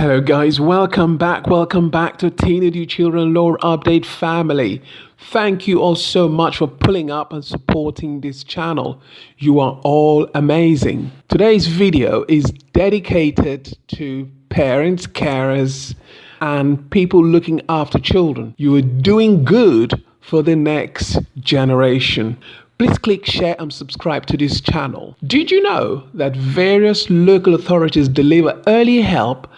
Hello guys, welcome back to Teenage Children Lore Update family. Thank you all so much for pulling up and supporting this channel. You are all amazing. Today's video is dedicated to parents, carers, and people looking after children. You are doing good for the next generation. Please click share and subscribe to this channel. Did you know that various local authorities deliver early help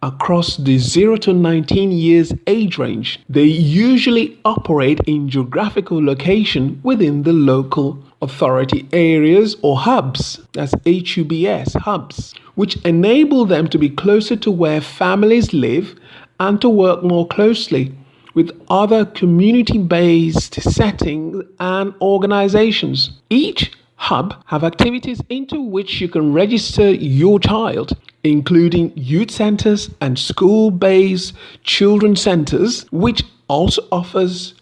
across the 0 to 19 years age range? They usually operate in geographical location within the local authority areas or hubs, that's HUBS, hubs, which enable them to be closer to where families live and to work more closely with other community-based settings and organizations. Each hub have activities into which you can register your child, including youth centers and school-based children's centers, which also offers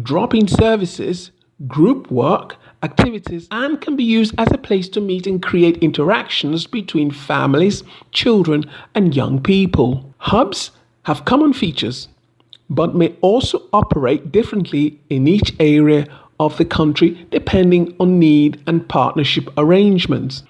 drop-in services, group work, activities, and can be used as a place to meet and create interactions between families, children, and young people. Hubs have common features, but may also operate differently in each area of the country depending on need and partnership arrangements.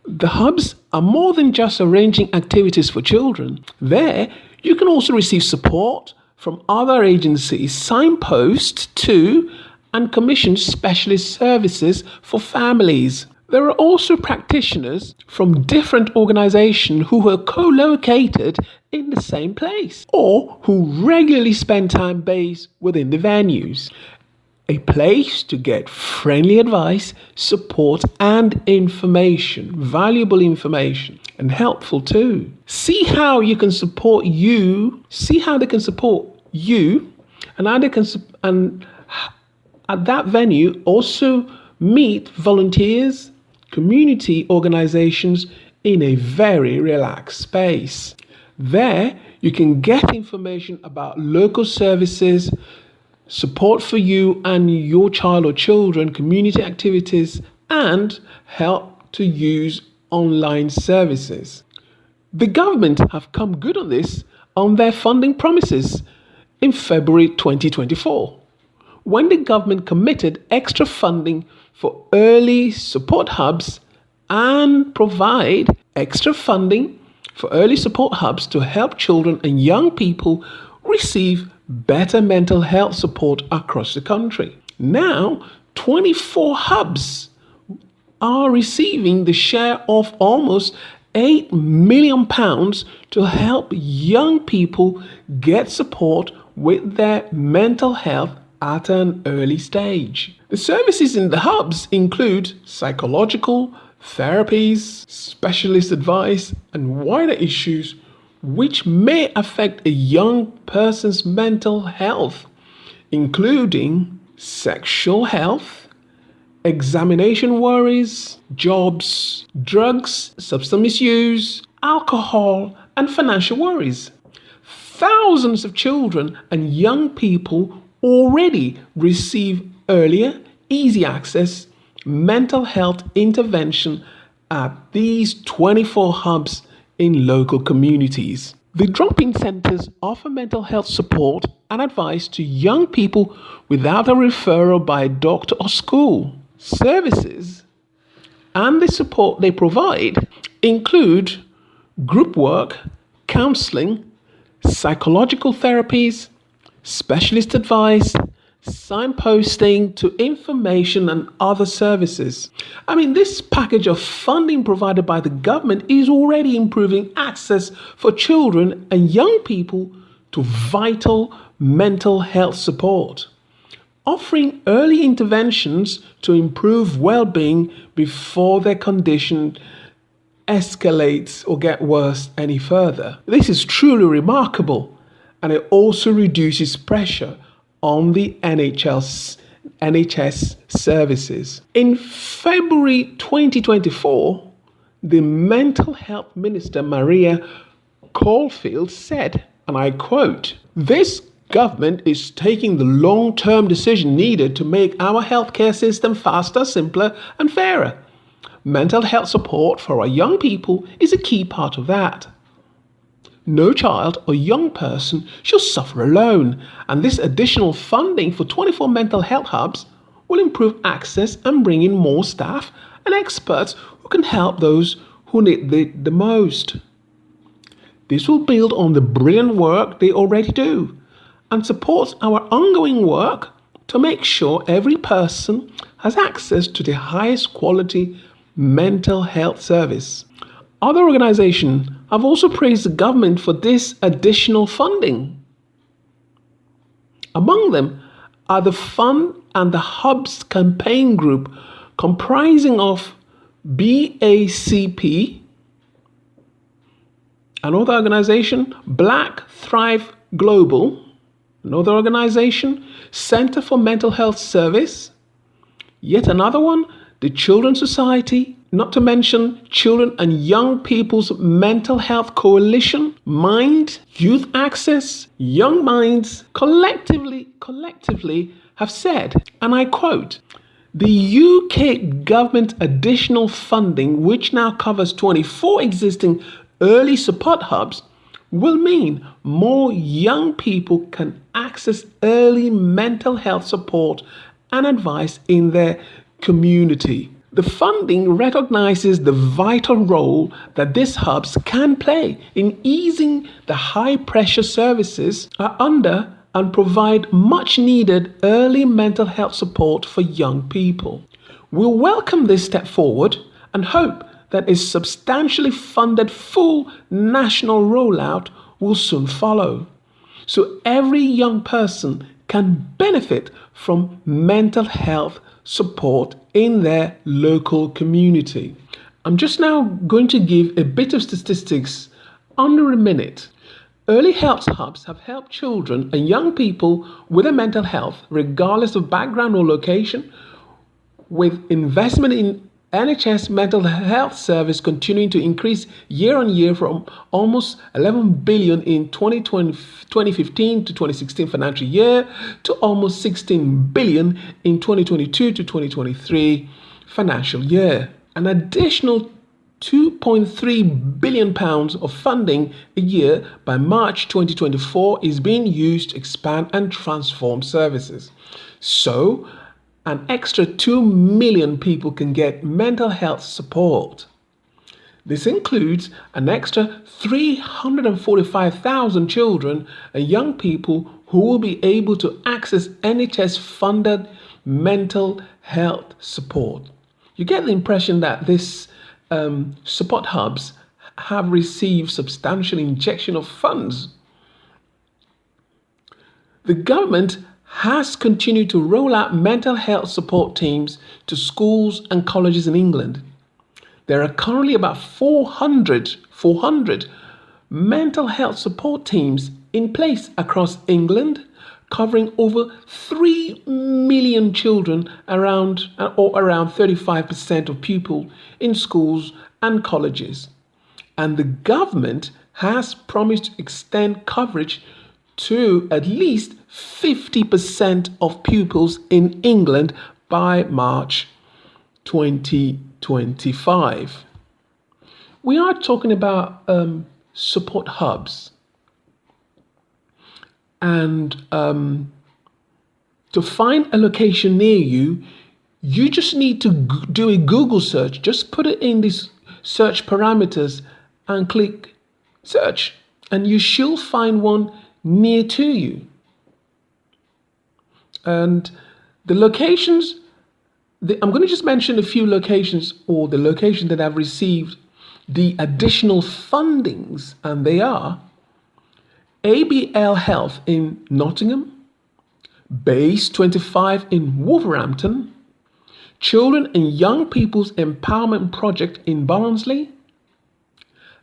The hubs are more than just arranging activities for children. There, you can also receive support from other agencies, signpost to and commission specialist services for families. There are also practitioners from different organizations who are co-located in the same place or who regularly spend time based within the venues. A place to get friendly advice, support, and information, valuable information, and helpful too. See how you can support you. See how they can support you, and how they can. And at that venue, also meet volunteers, community organizations in a very relaxed space. There, you can get information about local services, support for you and your child or children, community activities, and help to use online services. The government have come good on this on their funding promises in February 2024, when the government committed extra funding for early support hubs and provide extra funding for early support hubs to help children and young people receive better mental health support across the country. Now, 24 hubs are receiving the share of almost £8 million to help young people get support with their mental health at an early stage. The services in the hubs include psychological, therapies, specialist advice, and wider issues which may affect a young person's mental health, including sexual health, examination worries, jobs, drugs, substance misuse, alcohol, and financial worries. Thousands of children and young people already receive earlier, easy access mental health intervention at these 24 hubs in local communities. The drop-in centers offer mental health support and advice to young people without a referral by a doctor or school. Services and the support they provide include group work, counseling, psychological therapies, specialist advice, signposting to information and other services. This package of funding provided by the government is already improving access for children and young people to vital mental health support, offering early interventions to improve well-being before their condition escalates or get worse any further. This is truly remarkable, and it also reduces pressure on the NHS services. In February 2024, the Mental Health Minister Maria Caulfield said, and I quote, "This government is taking the long-term decision needed to make our healthcare system faster, simpler, and fairer. Mental health support for our young people is a key part of that. No child or young person should suffer alone, and this additional funding for 24 mental health hubs will improve access and bring in more staff and experts who can help those who need it the most. This will build on the brilliant work they already do and supports our ongoing work to make sure every person has access to the highest quality mental health service. Other organizations have also praised the government for this additional funding. Among them are the Fund and the Hubs campaign group comprising of BACP, another organization, Black Thrive Global, another organization, Center for Mental Health Service, yet another one, the Children's Society, not to mention Children and Young People's Mental Health Coalition, Mind, Youth Access, Young Minds, collectively have said, and I quote, the UK government additional funding, which now covers 24 existing early support hubs, will mean more young people can access early mental health support and advice in their community. The funding recognizes the vital role that these hubs can play in easing the high pressure services are under and provide much needed early mental health support for young people. We welcome this step forward and hope that a substantially funded full national rollout will soon follow, so every young person can benefit from mental health support in their local community. I'm just now going to give a bit of statistics under a minute. Early health hubs have helped children and young people with their mental health, regardless of background or location, with investment in NHS mental health service continuing to increase year on year from almost 11 billion in 2015 to 2016 financial year to almost 16 billion in 2022 to 2023 financial year. An additional £2.3 billion of funding a year by March 2024 is being used to expand and transform services. So, an extra 2 million people can get mental health support. This includes an extra 345,000 children and young people who will be able to access NHS-funded mental health support. You get the impression that these support hubs have received substantial injection of funds. The government has continued to roll out mental health support teams to schools and colleges in England. There are currently about 400 mental health support teams in place across England, covering over 3 million children, around 35% of pupils in schools and colleges. And the government has promised to extend coverage to at least 50% of pupils in England by March 2025. We are talking about support hubs. And to find a location near you, you just need to do a Google search. Just put it in these search parameters and click search, and you shall find one near to you. And the locations, I'm going to just mention a few locations, or the locations that have received the additional fundings, and they are ABL Health in Nottingham, Base 25 in Wolverhampton, Children and Young People's Empowerment Project in Barnsley,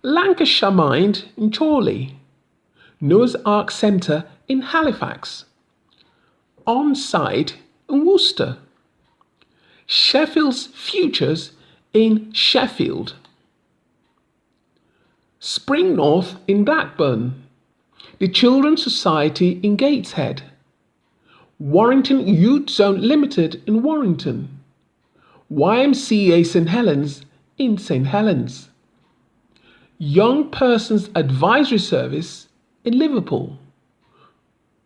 Lancashire Mind in Chorley, Noah's Ark Centre in Halifax, On-Site in Worcester, Sheffield's Futures in Sheffield, Spring North in Blackburn, the Children's Society in Gateshead, Warrington Youth Zone Limited in Warrington, YMCA St Helens in St Helens, Young Persons Advisory Service in Liverpool,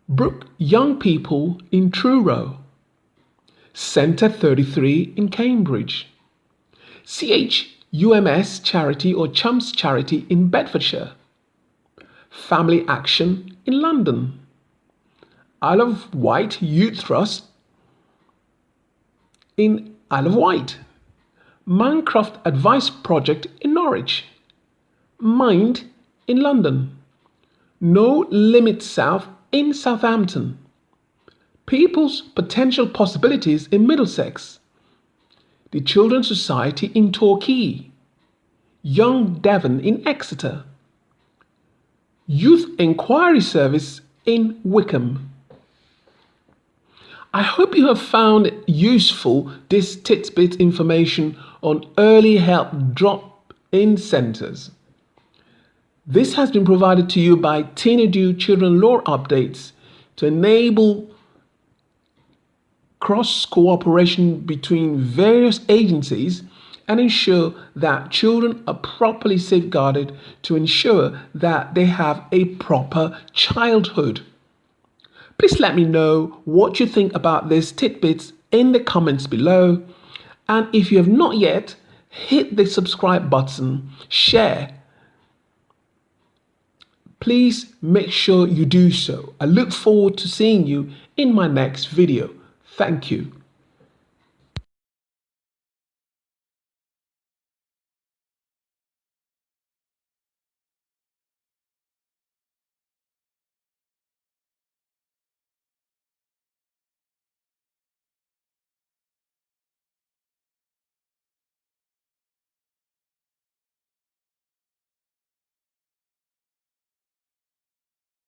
Brook Young People in Truro, Centre 33 in Cambridge, CHUMS Charity or Chums Charity in Bedfordshire, Family Action in London, Isle of Wight Youth Trust in Isle of Wight, Mancroft Advice Project in Norwich, Mind in London, No Limit South in Southampton, People's Potential Possibilities in Middlesex, the Children's Society in Torquay, Young Devon in Exeter, Youth Enquiry Service in Wickham. I hope you have found useful this tidbit information on early help drop-in centres. This has been provided to you by Teenadu Children Law Updates to enable cross-cooperation between various agencies and ensure that children are properly safeguarded to ensure that they have a proper childhood. Please let me know what you think about these tidbits in the comments below. And if you have not yet, hit the subscribe button, share. Please make sure you do so. I look forward to seeing you in my next video. Thank you.